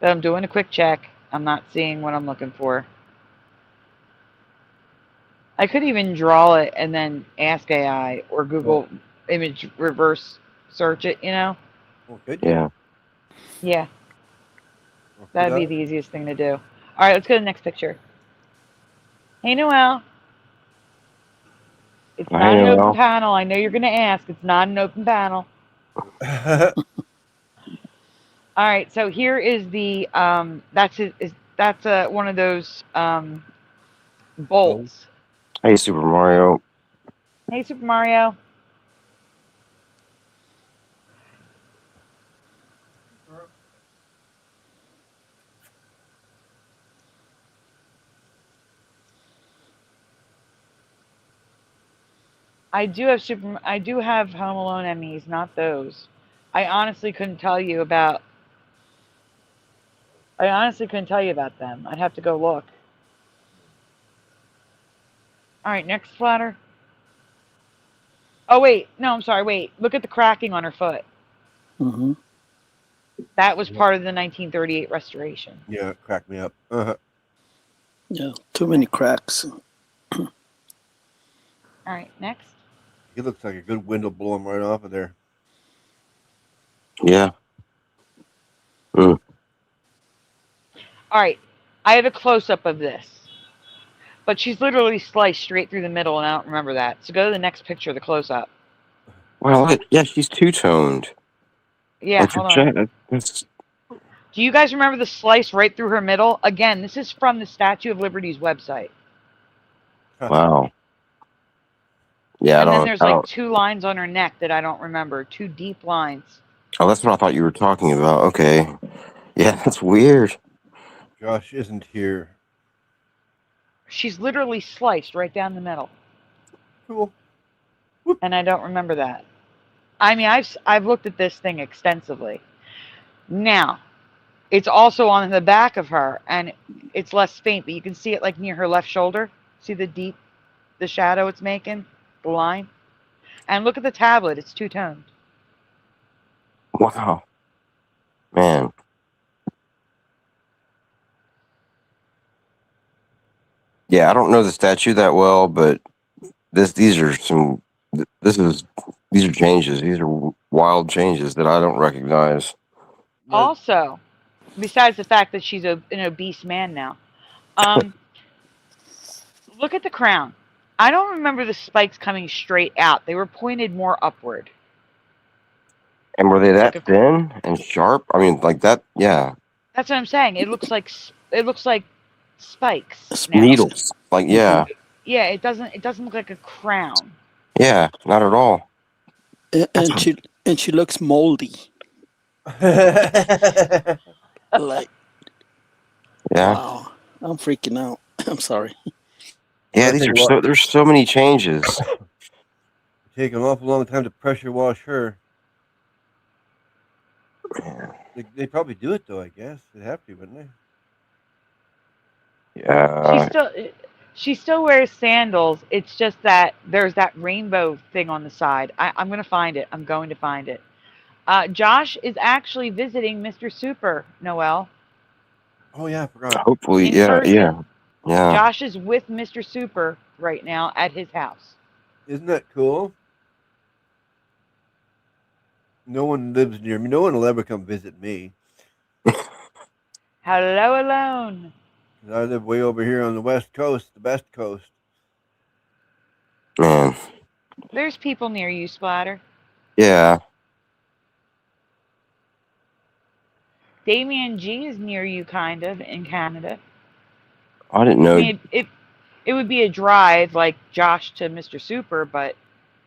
But I'm doing a quick check. I'm not seeing what I'm looking for. I could even draw it and then ask AI or Google image reverse search it, you know? Well, good. Yeah. Yeah, Well, that'd be the easiest thing to do. All right, let's go to the next picture. Hey, Noelle. It's I not an know. open Well, panel. I know you're going to ask. It's not an open panel. All right, so here is the that's one of those bolts. hey, Super Mario. Hey, Super Mario. I do have Home Alone MEs, not those. I honestly couldn't tell you about. I honestly couldn't tell you about them. I'd have to go look. All right, next splatter. Oh wait, no, I'm sorry. Wait, look at the cracking on her foot. Mm-hmm. That was part of the 1938 restoration. Yeah, it cracked me up. Yeah, too many cracks. All right, next. He looks like a good window blowing right off of there. Yeah. Mm. All right, I have a close up of this, but she's literally sliced straight through the middle, and I don't remember that. So go to the next picture, the close up. Well, yeah, she's two-toned. Yeah, Like her hold on. chest. That's, Do you guys remember the slice right through her middle? Again, this is from the Statue of Liberty's website. wow. Yeah, And then there's I like don't. 2 lines on her neck that I don't remember. 2 deep lines. Oh, that's what I thought you were talking about. Okay. Yeah, that's weird. Josh isn't here. She's literally sliced right down the middle. Cool. And I don't remember that. I mean, I've looked at this thing extensively. Now, it's also on the back of her, and it's less faint, but you can see it like near her left shoulder. See the shadow it's making, the line. And look at the tablet; it's two-toned. Wow. Man. Yeah, I don't know the statue that well, but these are these are changes. These are wild changes that I don't recognize. Also, besides the fact that she's an obese man now, um, look at the crown. I don't remember the spikes coming straight out. They were pointed more upward. And were they Like that thin and sharp? I mean, like that? Yeah. that's what I'm saying. It looks like spikes now. Needles. Like, yeah. Yeah, it doesn't look like a crown. Yeah, not at all. And she looks moldy. Like, Yeah. wow, I'm freaking out. I'm sorry. Yeah, there's so many changes. Take an awful long time to pressure wash her. They probably do it though. I guess they'd have to, wouldn't they? Yeah. She still wears sandals. It's just that there's that rainbow thing on the side. I'm gonna find it. I'm going to find it. Josh is actually visiting Mr. Super, Noel. Oh yeah, I forgot. Hopefully, In yeah, person. yeah. Josh is with Mr. Super right now at his house. Isn't that cool? No one lives near me. No one will ever come visit me. Hello, alone. 'Cause I live way over here on the west coast, the best coast. Man. There's people near you, Splatter. Yeah. Damien G is near you, kind of, in Canada. I didn't know. I mean, it would be a drive like Josh to Mr. Super, but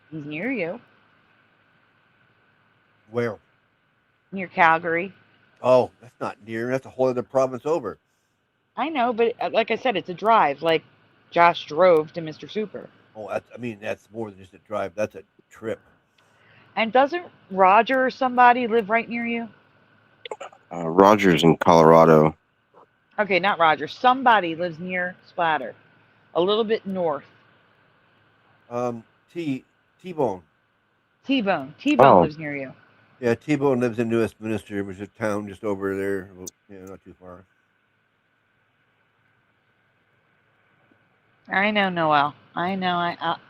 he's near you. Where? Near Calgary. Oh, that's not near. That's a whole other province over. I know, but like I said, it's a drive. Like Josh drove to Mr. Super. Oh, that's more than just a drive. That's a trip. And doesn't Roger or somebody live right near you? Rogers in Colorado. Okay, not Roger. Somebody lives near Splatter, a little bit north. T-Bone. T-Bone. Oh. Lives near you. Yeah, T-Bone lives in Westminster, which is a town just over there. Yeah, not too far. I know, Noel. I know.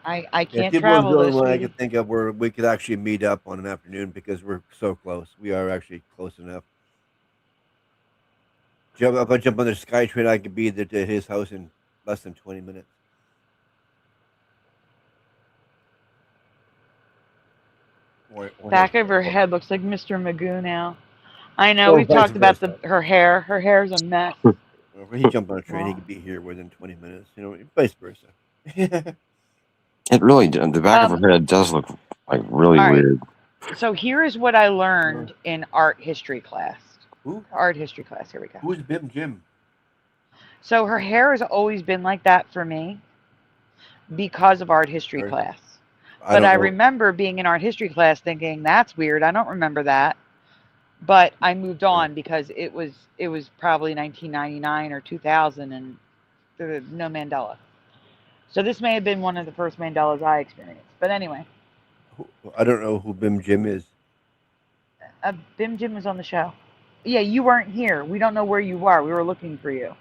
I can't T-Bone's travel the though, only one I sweetie. could think of where we could actually meet up on an afternoon because we're so close. We are actually close enough. If I jump on the SkyTrain, I could be to his house in less than 20 minutes. Or Back of her head looks like Mr. Magoo now. I know, or we've vice talked about versa. her hair. Her hair's a mess. When he jumped on a train, he Well, could be here within 20 minutes. Vice versa. It really the back of um, her head does look like really all right. weird. So here is what I learned in art history class. Who? Art history class, here we go. Who's Bim Jim? So her hair has always been like that for me because of art history Sorry. class. I But don't I know. remember being in art history class thinking, that's weird. I don't remember that. But I moved on because it was probably 1999 or 2000 and there was no Mandela. So this may have been one of the first Mandelas I experienced. But anyway, I don't know who Bim Jim is. Bim Jim was on the show. Yeah, you weren't here. We don't know where you are. We were looking for you.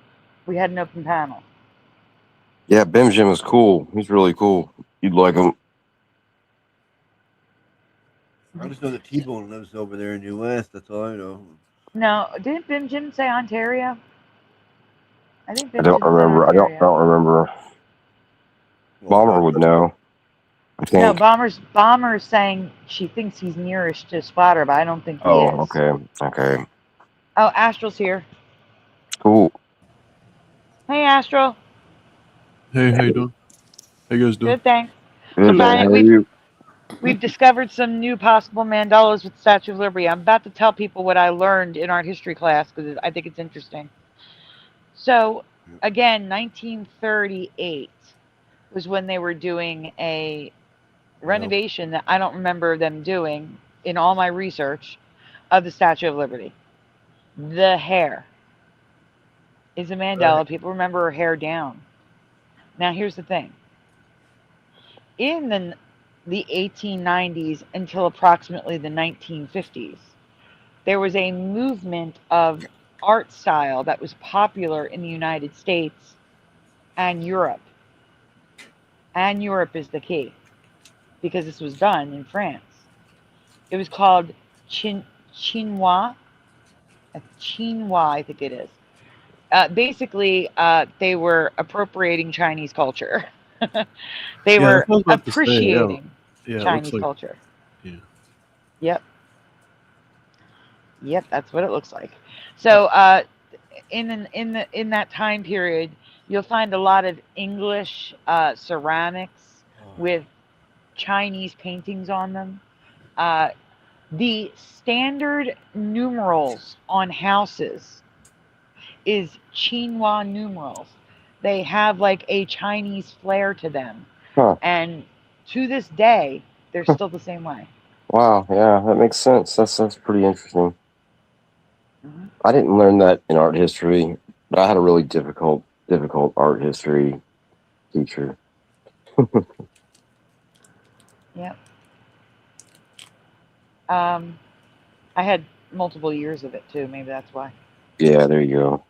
We had an open panel. Yeah, Bim Jim is cool. He's really cool. You'd like him. I just know that T-Bone lives over there in the U.S. That's all I know. No, didn't Bim Jim say Ontario? I think I Bim don't Jim said remember. I Ontario. don't remember. Well, Bomber would know. I No, think. Bomber's saying she thinks he's nearest to Splatter, but I don't think he Oh, is. okay. Oh, Astral's here. Cool. Hey, Astral. Hey, how you doing? How you guys doing? Good, thanks. Good, man. How are you? We've discovered some new possible Mandelas with the Statue of Liberty. I'm about to tell people what I learned in art history class because I think it's interesting. So, again, 1938 was when they were doing a renovation that I don't remember them doing in all my research of the Statue of Liberty. The hair is a Mandela. Right. People remember her hair down. Now, here's the thing. In the 1890s until approximately the 1950s, there was a movement of art style that was popular in the United States and Europe. And Europe is the key because this was done in France. It was called Chinois. Chinois, I think it is. Basically, they were appropriating Chinese culture. They Yeah, were that's what I was about to say. appreciating Yeah, it looks Chinese like. culture. Yeah. Yep. Yep, that's what it looks like. So, in that time period, you'll find a lot of English ceramics with Chinese paintings on them. The standard numerals on houses is Chinois numerals. They have like a Chinese flair to them. Huh. And to this day, they're still the same way. Wow. Yeah, that makes sense. That's pretty interesting. Mhm. I didn't learn that in art history, but I had a really difficult art history teacher. Yep. I had multiple years of it too. Maybe that's why. Yeah, there you go.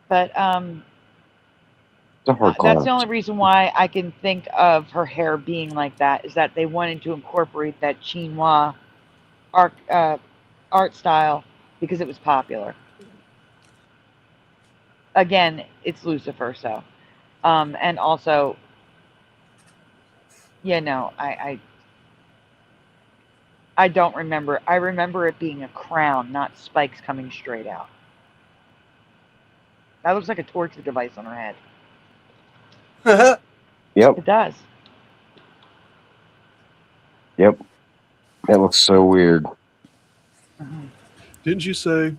But It's a hard that's class. the only reason why I can think of her hair being like that is that they wanted to incorporate that chinois art style because it was popular. Again, it's Lucifer, so and also, yeah, no, I don't remember. I remember it being a crown, not spikes coming straight out. That looks like a torture device on her head. Yep. It does. Yep. That looks so weird. Didn't you say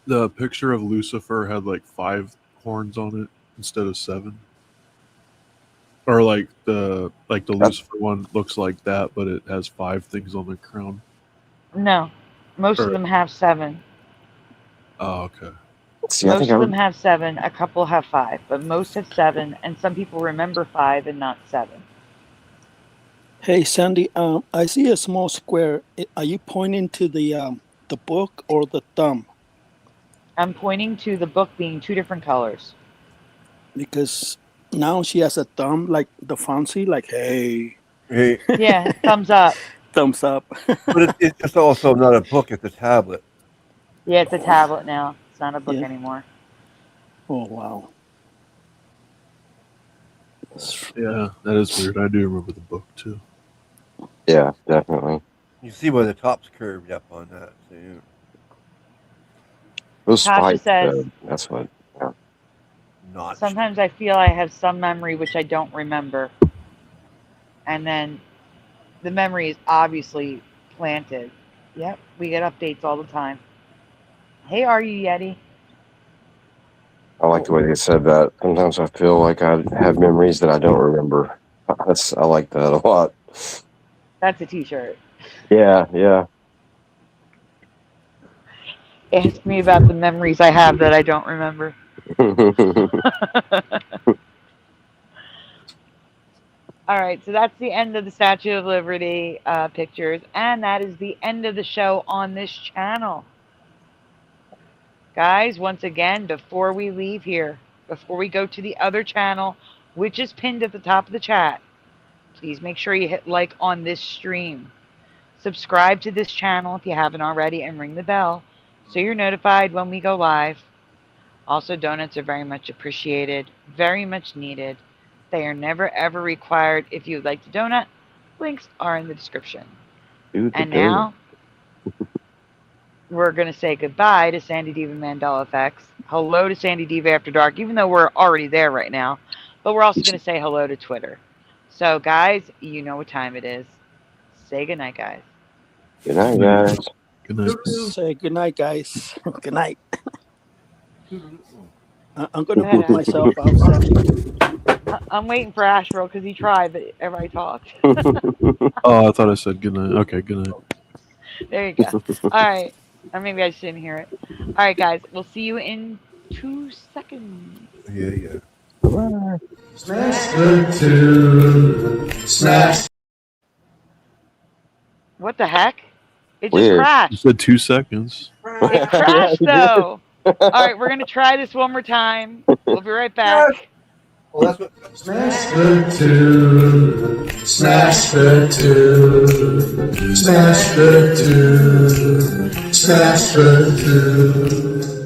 the picture of Lucifer had like 5 horns on it instead of 7? Or like the Lucifer one looks like that, but it has 5 things on the crown. No, most of them have 7. Oh, okay. See, I think Most of them have 7. A couple have 5, but most have 7, and some people remember 5 and not 7. Hey, Sandy, I see a small square. Are you pointing to the book or the thumb? I'm pointing to the book being 2 different colors. Because now she has a thumb like the Fonzie, like, hey. Hey, Yeah, thumbs up. Thumbs up. but it's also not a book; it's a tablet. Yeah, it's a tablet now. It's not a book Yeah. anymore. Oh, wow. Yeah, that is weird. I do remember the book too. Yeah, definitely. You see where the top's curved up on that. So, yeah. Those Tasha spikes, says, though, that's what. Yeah. Notched. sometimes I feel I have some memory which I don't remember. And then the memory is obviously planted. Yep, we get updates all the time. Hey, are you Yeti? I like the way they said that. Sometimes I feel like I have memories that I don't remember. I like that a lot. That's a t-shirt. Yeah, yeah. Ask me about the memories I have that I don't remember. All right, so that's the end of the Statue of Liberty pictures, and that is the end of the show on this channel. Guys, once again, before we leave here, before we go to the other channel, which is pinned at the top of the chat, please make sure you hit like on this stream. Subscribe to this channel if you haven't already, and ring the bell so you're notified when we go live. Also, donuts are very much appreciated, very much needed. They are never ever required. If you'd like to donut, links are in the description. And now, we're going to say goodbye to Sandy Diva Mandela Effects. Hello to Sandy Diva After Dark, even though we're already there right now. But we're also going to say hello to Twitter. So, guys, you know what time it is. Say goodnight, guys. Good night, guys. Good night. Say good night, guys. Good night. I'm going to boot myself out, Sandy. I'm waiting for Asheville because he tried, but everybody talked. Oh, I thought I said good night. Okay, good night. There you go. All right. Or maybe I just didn't hear it. All right, guys. We'll see you in 2 seconds. Yeah. Smash the tune. Smash. What the heck? It just Weird. You crashed. said 2 seconds. It crashed, though. All right, we're going to try this one more time. We'll be right back. Well, that's what. Smash the tune. Smash the tune. Smash the tune. Smash the tune.